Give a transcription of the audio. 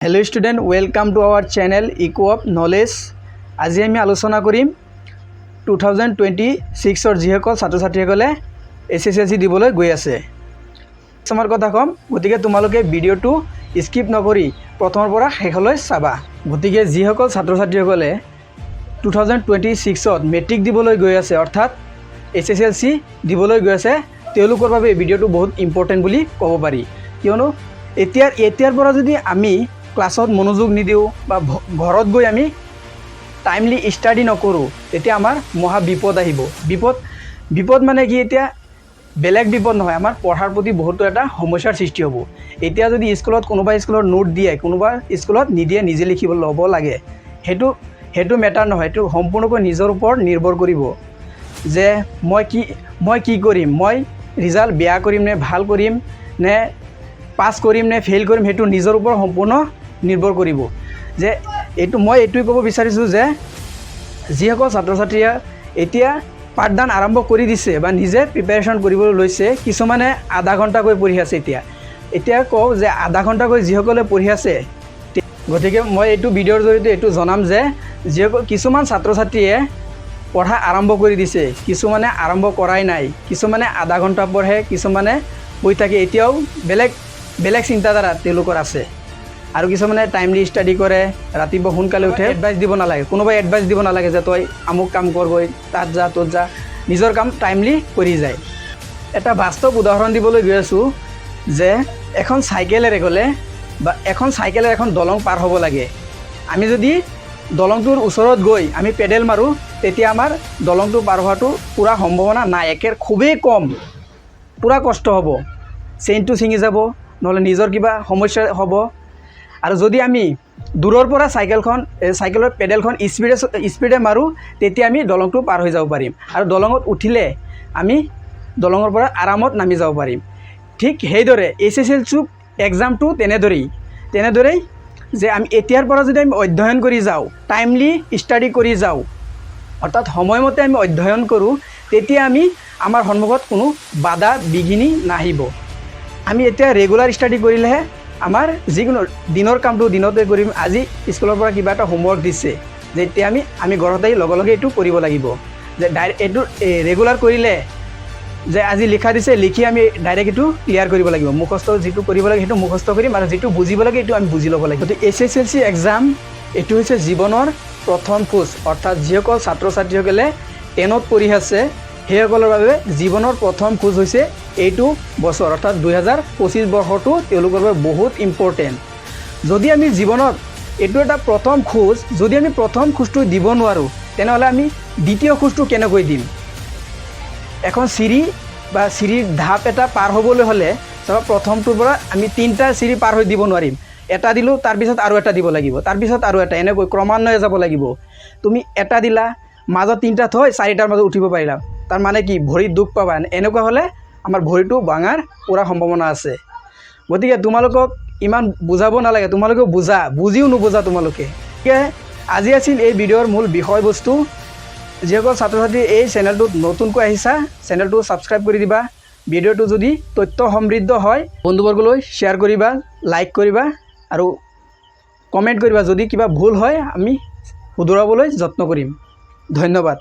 Hello student welcome to our channel Echo of Knowledge. आज आम आलोचना करिम 2026 जिसकल छात्र छात्रीसकले SSLC दिबले गई आछे समार कथा कम। गतिके तुमालोके भिडिओटो स्किप नकरि प्रथমৰ পৰা শেষলৈ চাবা। गतिके जिसकल छात्र छात्रीसकले 2026 मेट्रिक दिबले गई आछे अर्थात SSLC दिबले गई आछे तेलुকৰ বাবে भिडिओटो बहुत इम्पर्टेन्ट বুলি ক'ব পাৰি। কিয়নো এতিয়াৰ পৰা যদি আমি क्लासत मनोयोग निदिও বা ঘৰত গৈ আমি টাইমলি স্টাডি নকৰো তেতিয়া আমাৰ মহা বিপদ আহিব। বিপদ মানে কি এতিয়া বেলেগ বিপদ নহয়, আমাৰ পঢ়াৰ প্ৰতি বহুতো এটা সমস্যাৰ সৃষ্টি হ'ব। এতিয়া যদি স্কুলত কোনোবা স্কুলৰ নোট দিয়ে কোনোবা স্কুলত নিদিয়ে নিজে লিখিব ল'ব লাগে, সেইটো মেটাৰ নহয়, সেইটো সম্পূৰ্ণকৈ নিজৰ ওপৰত নিৰ্ভৰ কৰিব যে মই কি কৰিম, মই ৰিজাল্ট বেয়া কৰিম নে ভাল কৰিম নে পাছ কৰিম নে ফেইল কৰিম, সেইটো নিজৰ ওপৰত সম্পূৰ্ণ নিৰ্ভৰ কৰিব। যে মই এইটোৱে ক'ব বিচাৰিছোঁ যে যিসকল ছাত্ৰ ছাত্ৰীয়ে এতিয়া পাঠদান আৰম্ভ কৰি দিছে বা নিজে প্ৰিপেৰেশ্যন কৰিবলৈ লৈছে, কিছুমানে আধা ঘণ্টাকৈ পঢ়ি আছে। এতিয়া কওঁ যে আধা ঘণ্টাকৈ যিসকলে পঢ়ি আছে, গতিকে মই এইটো ভিডিঅ'ৰ জৰিয়তে এইটো জনাম যে যিসকল কিছুমান ছাত্ৰ ছাত্ৰীয়ে পঢ়া আৰম্ভ কৰি দিছে, কিছুমানে আৰম্ভ কৰাই নাই, কিছুমানে আধা ঘণ্টা পঢ়ে, কিছুমানে পঢ়ি থাকে, এতিয়াও বেলেগ চিন্তাধাৰা তেওঁলোকৰ আছে। আৰু কিছুমানে টাইমলি ষ্টাডি কৰে, ৰাতিপুৱা সোনকালে উঠে। এডভাইচ দিব নালাগে, কোনোবাই এডভাইচ দিব নালাগে যে তই আমুক কাম কৰগৈ, তাত যা ত'ত যা, নিজৰ কাম টাইমলি কৰি যায়। এটা বাস্তৱ উদাহৰণ দিবলৈ গৈ আছোঁ যে এখন চাইকেলেৰে গ'লে বা এখন দলং পাৰ হ'ব লাগে, আমি যদি দলংটোৰ ওচৰত গৈ আমি পেডেল মাৰোঁ তেতিয়া আমাৰ দলংটো পাৰ হোৱাটো পূৰা সম্ভাৱনা নাই, খুবেই কম, পূৰা কষ্ট হ'ব, চেইনটো ছিঙি যাব, নহ'লে নিজৰ কিবা সমস্যা হ'ব। আৰু যদি আমি দূৰৰ পৰা চাইকেলৰ পেডেলখন স্পীডে মাৰোঁ তেতিয়া আমি দলংটো পাৰ হৈ যাব পাৰিম, আৰু দলঙত উঠিলে আমি দলঙৰ পৰা আৰামত নামি যাব পাৰিম। ঠিক সেইদৰে SSLC এক্সামটো তেনেদৰেই যে আমি এতিয়াৰ পৰা যদি আমি অধ্যয়ন কৰি যাওঁ, টাইমলি ষ্টাডি কৰি যাওঁ, অৰ্থাৎ সময়মতে আমি অধ্যয়ন কৰোঁ, তেতিয়া আমাৰ সন্মুখত কোনো বাধা বিঘিনি নাহিব। আমি এতিয়া ৰেগুলাৰ ষ্টাডি কৰিলেহে আমাৰ যিকোনো দিনৰ কামটো দিনতে কৰিম। আজি স্কুলৰ পৰা কিবা এটা হোমৱৰ্ক দিছে যে এতিয়া আমি ঘৰত আহি লগে লগে এইটো কৰিব লাগিব, যে এইটো ৰেগুলাৰ কৰিলে যে আজি লিখা দিছে লিখি আমি ডাইৰেক্ট এইটো ক্লিয়াৰ কৰিব লাগিব। মুখস্থ যিটো কৰিব লাগে সেইটো মুখস্থ কৰিম, আৰু যিটো বুজিব লাগে এইটো আমি বুজি ল'ব লাগিব। গতিকে SSLC এক্সাম এইটো হৈছে জীৱনৰ প্ৰথম খোজ, অৰ্থাৎ যিসকল ছাত্ৰ ছাত্ৰীসকলে 10ত পঢ়ি আছে সেইসকলৰ বাবে জীৱনৰ প্ৰথম খোজ হৈছে এইটো বছৰ, অৰ্থাৎ 2025 বৰ্ষটো তেওঁলোকৰ বাবে বহুত ইম্পৰ্টেণ্ট। যদি আমি জীৱনত এইটো এটা প্ৰথম খোজ, যদি আমি প্ৰথম খোজটো দিব নোৱাৰোঁ তেনেহ'লে আমি দ্বিতীয় খোজটো কেনেকৈ দিম? এখন চিৰিৰ ধাপ এটা পাৰ হ'বলৈ হ'লে চাবা প্ৰথমটোৰ পৰা আমি 3টা চিৰি পাৰ হৈ দিব নোৱাৰিম, এটা দিলোঁ তাৰপিছত আৰু এটা দিব লাগিব, তাৰপিছত আৰু এটা, এনেকৈ ক্ৰমান্বয়ে যাব লাগিব। তুমি এটা দিলা মাজত 3টা থৈ 4টাৰ মাজত উঠিব পাৰিলা, তাৰ মানে কি ভৰিত দুখ পাবা, এনেকুৱা হ'লে আমাৰ ভৰিটো ভাঙাৰ পূৰা সম্ভাৱনা আছে। গতিকে তোমালোকক ইমান বুজাব নালাগে, তোমালোকে বুজিও নুবুজা তোমালোকে। গতিকে আজি আছিল এই ভিডিঅ'ৰ মূল বিষয়বস্তু। যিসকল ছাত্ৰ ছাত্ৰী এই চেনেলটোত নতুনকৈ আহিছা চেনেলটো ছাবস্ক্ৰাইব কৰি দিবা। ভিডিঅ'টো যদি তথ্য সমৃদ্ধ হয় বন্ধুবৰ্গলৈ শ্বেয়াৰ কৰিবা, লাইক কৰিবা আৰু কমেণ্ট কৰিবা। যদি কিবা ভুল হয় আমি শুধৰাবলৈ যত্ন কৰিম। ধন্যবাদ।